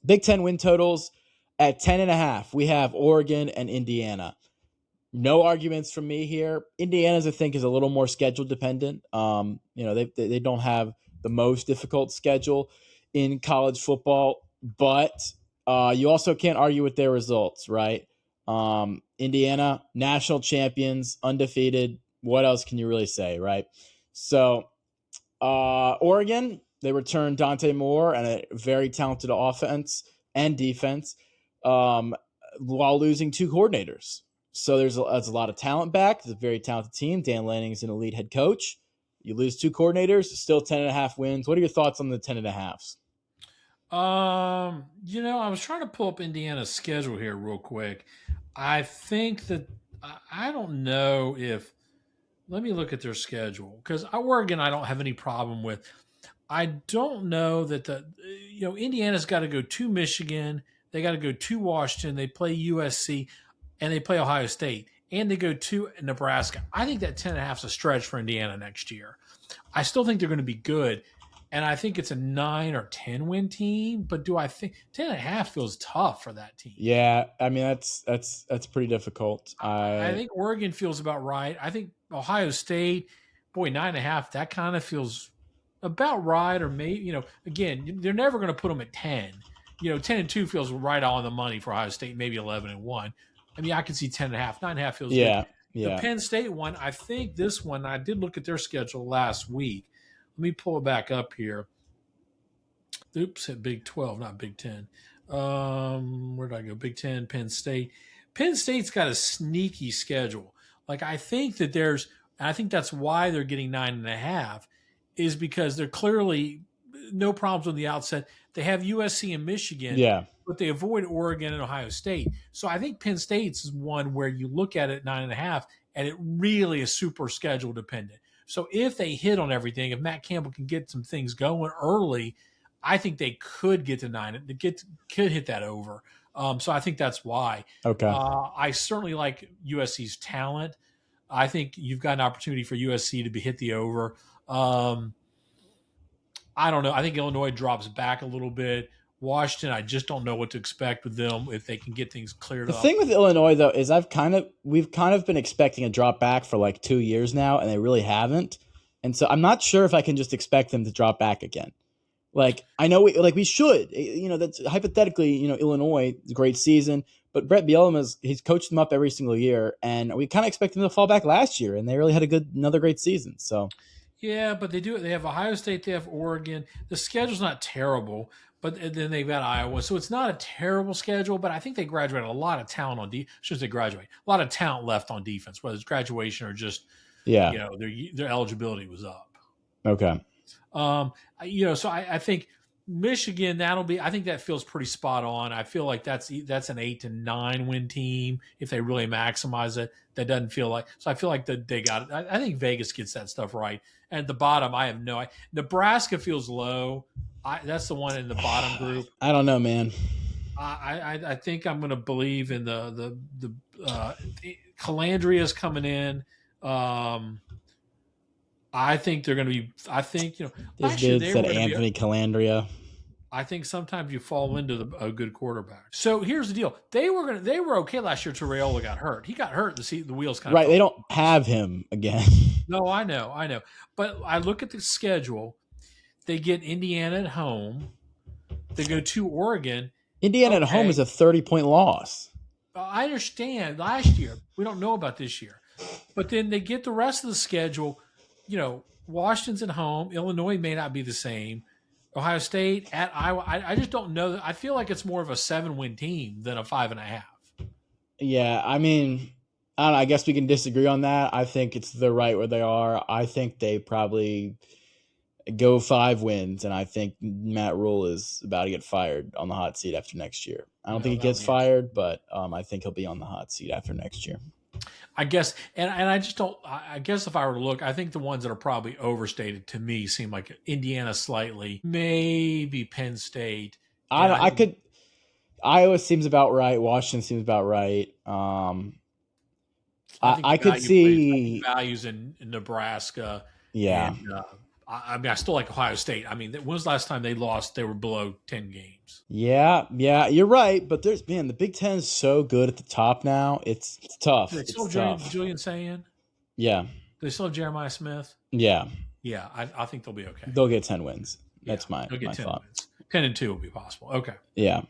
Big Ten win totals at 10.5. We have Oregon and Indiana. No arguments from me here. Indiana's, I think, is a little more schedule dependent. They don't have the most difficult schedule in college football, but you also can't argue with their results, right? Indiana, national champions, undefeated. What else can you really say, right? So, Oregon, they returned Dante Moore and a very talented offense and defense while losing two coordinators. So there's a lot of talent back. It's a very talented team. Dan Lanning is an elite head coach. You lose two coordinators, still 10.5 wins. What are your thoughts on the 10.5s? I was trying to pull up Indiana's schedule here real quick. I think that I don't know if. Let me look at their schedule because Oregon I don't have any problem with. I don't know that Indiana's got to go to Michigan. They got to go to Washington. They play USC and they play Ohio State and they go to Nebraska. I think that 10.5 is a stretch for Indiana next year. I still think they're going to be good. And I think it's a 9 or 10 win team, but do I think 10.5 feels tough for that team? Yeah, I mean that's pretty difficult. I think Oregon feels about right. I think Ohio State, 9.5, that kind of feels about right. Or maybe, again, they're never going to put them at 10. 10-2 feels right on the money for Ohio State, maybe 11-1. I mean, I can see 10.5, 9.5 feels good. Yeah. The Penn State one, I think this one, I did look at their schedule last week. Let me pull it back up here. Oops, at Big 12, not Big 10. Where did I go? Big 10, Penn State. Penn State's got a sneaky schedule. Like, I think that's why they're getting 9.5 is because they're clearly no problems on the outset. They have USC and Michigan, but they avoid Oregon and Ohio State. So I think Penn State's is one where you look at it 9.5 and it really is super schedule dependent. So if they hit on everything, if Matt Campbell can get some things going early, I think they could get to 9. They could hit that over. So I think that's why. Okay. I certainly like USC's talent. I think you've got an opportunity for USC to hit the over. I don't know. I think Illinois drops back a little bit. Washington, I just don't know what to expect with them if they can get things cleared up. The thing with Illinois, though, is we've kind of been expecting a drop back for like 2 years now, and they really haven't. And so I'm not sure if I can just expect them to drop back again. Like, I know we should. That's hypothetically, Illinois, great season. But Brett Bielema, he's coached them up every single year, and we kind of expect them to fall back last year, and they really had another great season. So, yeah, but they do. They have Ohio State, they have Oregon. The schedule's not terrible, but then they've got Iowa, so it's not a terrible schedule. But I think they graduated a lot of talent on defense. Shouldn't say graduate, a lot of talent left on defense, whether it's graduation or just their eligibility was up. Okay. So I think Michigan, I think that feels pretty spot on. I feel like that's an 8 to 9 win team if they really maximize it. That doesn't feel like, so I feel like that they got it. I think Vegas gets that stuff right. And at the bottom, I have no idea. Nebraska feels low. That's the one in the bottom group. I don't know, man. I think I'm going to believe in the Calandria's coming in. I think they're going to be. I think this dude said Anthony Calandria. I think sometimes you fall into a good quarterback. So here's the deal: they were okay last year till Raiola got hurt. He got hurt. The wheels kind of right. They don't have him again. No, I know. But I look at the schedule. They get Indiana at home. They go to Oregon. Indiana at home is a 30-point loss. I understand. Last year, we don't know about this year, but then they get the rest of the schedule. Washington's at home. Illinois may not be the same. Ohio State at Iowa. I just don't know. I feel like it's more of a 7-win team than a 5.5. Yeah, I mean, I don't know. I guess we can disagree on that. I think they're right where they are. I think they probably go 5 wins, and I think Matt Rule is about to get fired on the hot seat after next year. I don't think he gets fired, but I think he'll be on the hot seat after next year. I guess, and I just don't. I guess if I were to look, I think the ones that are probably overstated to me seem like Indiana slightly, maybe Penn State. Iowa seems about right. Washington seems about right. I could see values in Nebraska. Yeah, I mean, I still like Ohio State. I mean, when was the last time they lost? They were below 10 games. Yeah, you're right. But the Big Ten is so good at the top now. It's tough. They It's still tough. Julian Sayin? Yeah, They still have Jeremiah Smith? yeah. Yeah, I think they'll be okay. They'll get 10 wins. Yeah, That's my they'll get 10 thought. wins. 10-2 will be possible. Okay. Yeah.